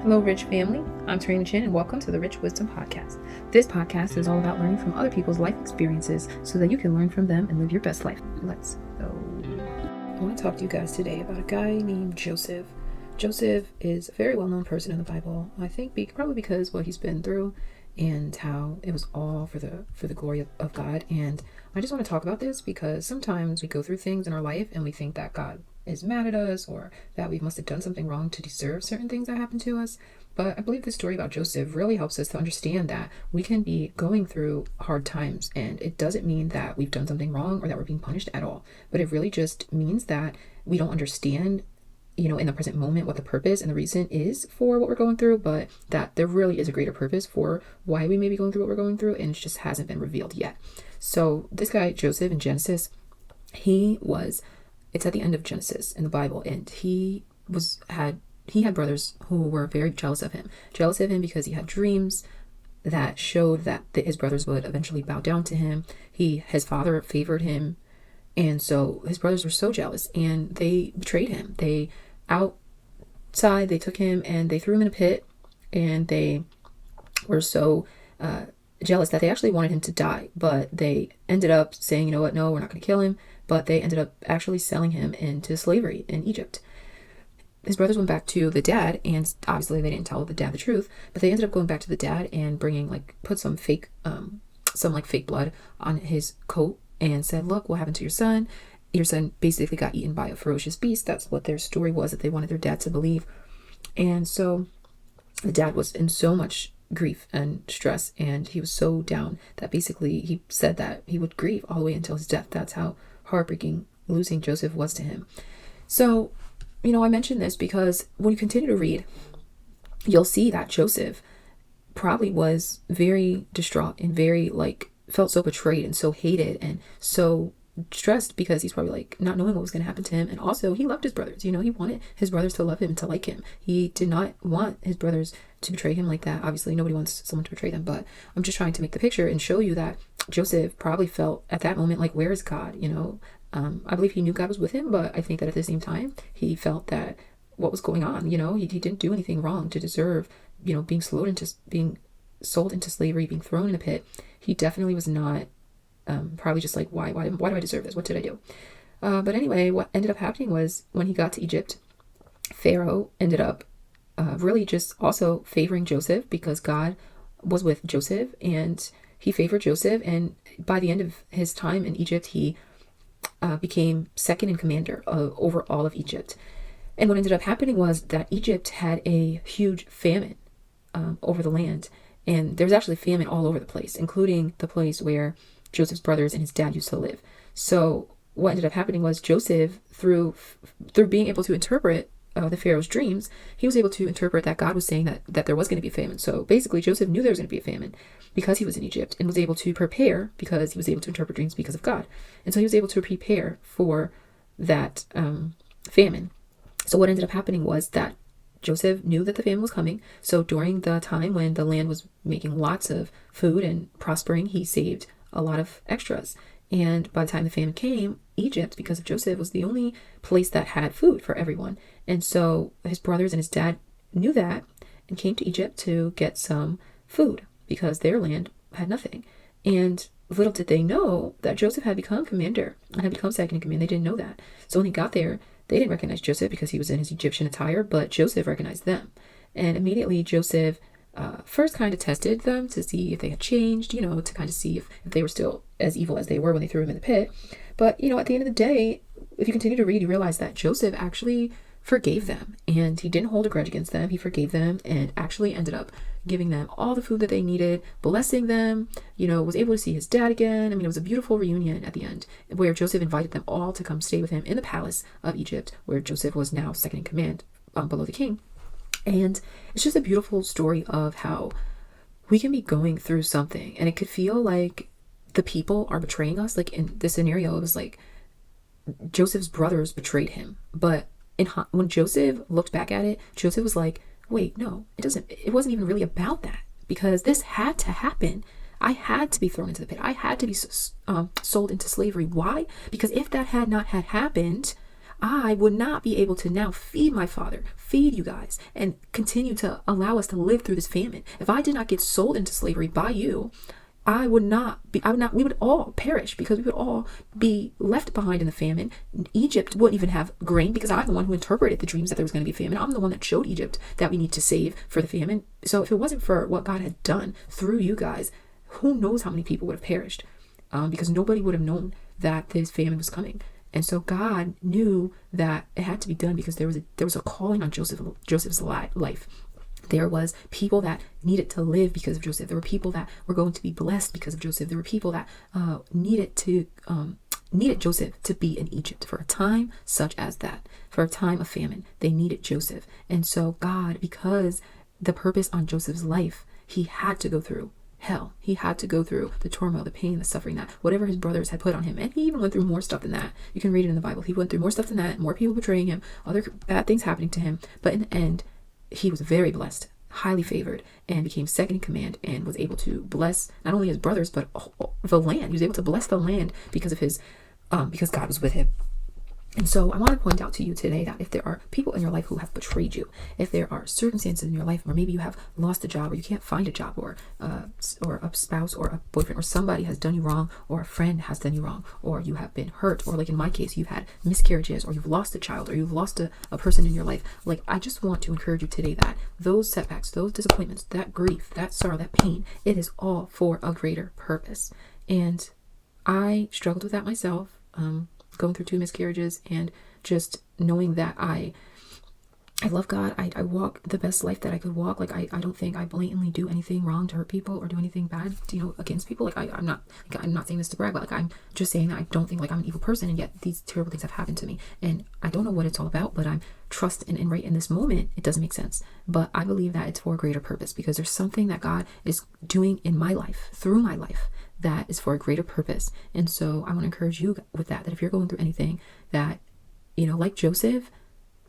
Hello, Rich family. I'm Tarina Chin, and welcome to the Rich Wisdom Podcast. This podcast is all about learning from other people's life experiences so that you can learn from them and live your best life. Let's go. I want to talk to you guys today about a guy named Joseph. Joseph is a very well-known person in the Bible. I think probably because what he's been through and how it was all for the glory of God. And I just want to talk about this because sometimes we go through things in our life and we think that God is mad at us or that we must have done something wrong to deserve certain things that happen to us. But I believe this story about Joseph really helps us to understand that we can be going through hard times, and it doesn't mean that we've done something wrong or that we're being punished at all. But it really just means that we don't understand, in the present moment what the purpose and the reason is for what we're going through, but that there really is a greater purpose for why we may be going through what we're going through, and it just hasn't been revealed yet. So this guy, Joseph, in Genesis, it's at the end of Genesis in the Bible, and he had brothers who were very jealous of him because he had dreams that showed that his brothers would eventually bow down to him. His father favored him, and so his brothers were so jealous, and they betrayed him. They took him and they threw him in a pit, and they were so jealous that they actually wanted him to die, but they ended up saying, you know what, no, we're not going to kill him. But they ended up actually selling him into slavery in Egypt. His brothers went back to the dad, and obviously they didn't tell the dad the truth, but they ended up going back to the dad and put some fake blood on his coat and said, look, what happened to your son? Your son basically got eaten by a ferocious beast. That's what their story was, that they wanted their dad to believe. And so the dad was in so much grief and stress, and he was so down that basically he said that he would grieve all the way until his death. That's how heartbreaking losing Joseph was to him. So, I mention this because when you continue to read, you'll see that Joseph probably was very distraught and very felt so betrayed and so hated and so stressed because he's probably not knowing what was going to happen to him. And also he loved his brothers. He wanted his brothers to love him and to like him. He did not want his brothers to betray him like that. Obviously nobody wants someone to betray them, but I'm just trying to make the picture and show you that Joseph probably felt at that moment where is God? I believe he knew God was with him, but I think that at the same time he felt that what was going on, he didn't do anything wrong to deserve, being sold into slavery, being thrown in a pit. He definitely was not probably just why do I deserve this? What did I do? But anyway, what ended up happening was when he got to Egypt, Pharaoh ended up really just also favoring Joseph because God was with Joseph, and he favored Joseph. And by the end of his time in Egypt, he became second in commander over all of Egypt. And what ended up happening was that Egypt had a huge famine over the land. And there's actually famine all over the place, including the place where Joseph's brothers and his dad used to live. So what ended up happening was Joseph, through being able to interpret the Pharaoh's dreams, he was able to interpret that God was saying that there was going to be a famine. So basically Joseph knew there was going to be a famine because he was in Egypt, and was able to prepare because he was able to interpret dreams because of God. And so he was able to prepare for that famine. So what ended up happening was that Joseph knew that the famine was coming. So during the time when the land was making lots of food and prospering, he saved a lot of extras. And by the time the famine came, Egypt, because of Joseph, was the only place that had food for everyone. And so his brothers and his dad knew that and came to Egypt to get some food because their land had nothing. And little did they know that Joseph had become commander and had become second in command. They didn't know that. So when he got there, they didn't recognize Joseph because he was in his Egyptian attire, but Joseph recognized them. And immediately Joseph first kind of tested them to see if they had changed, to kind of see if they were still as evil as they were when they threw him in the pit. But, at the end of the day, if you continue to read, you realize that Joseph actually forgave them, and he didn't hold a grudge against them. He forgave them and actually ended up giving them all the food that they needed, blessing them, was able to see his dad again. I mean, it was a beautiful reunion at the end where Joseph invited them all to come stay with him in the palace of Egypt, where Joseph was now second in command below the king. And it's just a beautiful story of how we can be going through something and it could feel like the people are betraying us. In this scenario, it was Joseph's brothers betrayed him. But when Joseph looked back at it, Joseph was like, wait, no, it wasn't even really about that, because this had to happen. I had to be thrown into the pit. I had to be sold into slavery. Why? Because if that had not had happened, I would not be able to now feed my father, feed you guys, and continue to allow us to live through this famine. If I did not get sold into slavery by you, we would all perish, because we would all be left behind in the famine. Egypt wouldn't even have grain, because I'm the one who interpreted the dreams that there was going to be famine. I'm the one that showed Egypt that we need to save for the famine. So if it wasn't for what God had done through you guys, who knows how many people would have perished, because nobody would have known that this famine was coming. And so God knew that it had to be done, because there was a calling on Joseph's life. There was people that needed to live because of Joseph. There were people that were going to be blessed because of Joseph. There were people that needed Joseph to be in Egypt for a time such as that, for a time of famine. They needed Joseph. And so God, because the purpose on Joseph's life, he had to go through hell. He had to go through the turmoil, the pain, the suffering, that whatever his brothers had put on him. And he even went through more stuff than that. You can read it in the Bible. He went through more stuff than that, more people betraying him, other bad things happening to him. But in the end, he was very blessed, highly favored, and became second in command, and was able to bless not only his brothers, but the land. He was able to bless the land because of because God was with him. And so I want to point out to you today that if there are people in your life who have betrayed you, if there are circumstances in your life where maybe you have lost a job, or you can't find a job, or a spouse or a boyfriend or somebody has done you wrong, or a friend has done you wrong, or you have been hurt, or like in my case, you've had miscarriages, or you've lost a child, or you've lost a person in your life. Like, I just want to encourage you today that those setbacks, those disappointments, that grief, that sorrow, that pain, it is all for a greater purpose. And I struggled with that myself. Going through 2 miscarriages, and just knowing that I love God. I walk the best life that I could walk. Like, I don't think I blatantly do anything wrong to hurt people or do anything bad, against people. Like, I'm not saying this to brag, but like, I'm just saying that I don't think like I'm an evil person, and yet these terrible things have happened to me, and I don't know what it's all about, but I'm trusting, and right in this moment, it doesn't make sense. But I believe that it's for a greater purpose, because there's something that God is doing in my life, through my life, that is for a greater purpose. And so I want to encourage you with that if you're going through anything, that, like Joseph,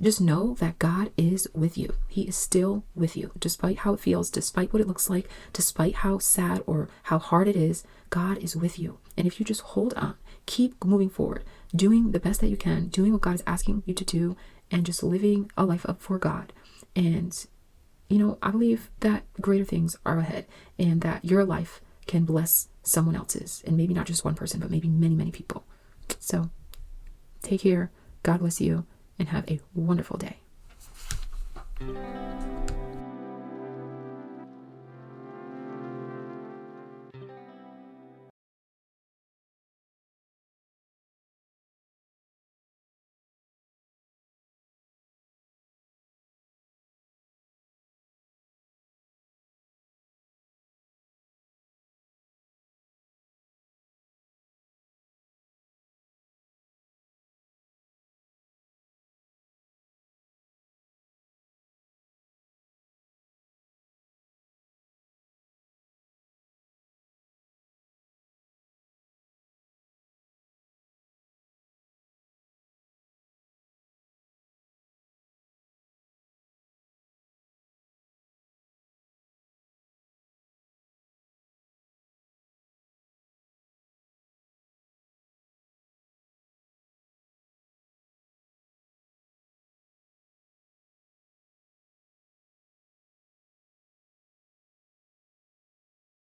just know that God is with you. He is still with you, despite how it feels, despite what it looks like, despite how sad or how hard it is. God is with you. And if you just hold on, keep moving forward, doing the best that you can, doing what God is asking you to do, and just living a life up for God. And, I believe that greater things are ahead, and that your life can bless someone else's, and maybe not just one person, but maybe many, many people. So take care. God bless you, and have a wonderful day.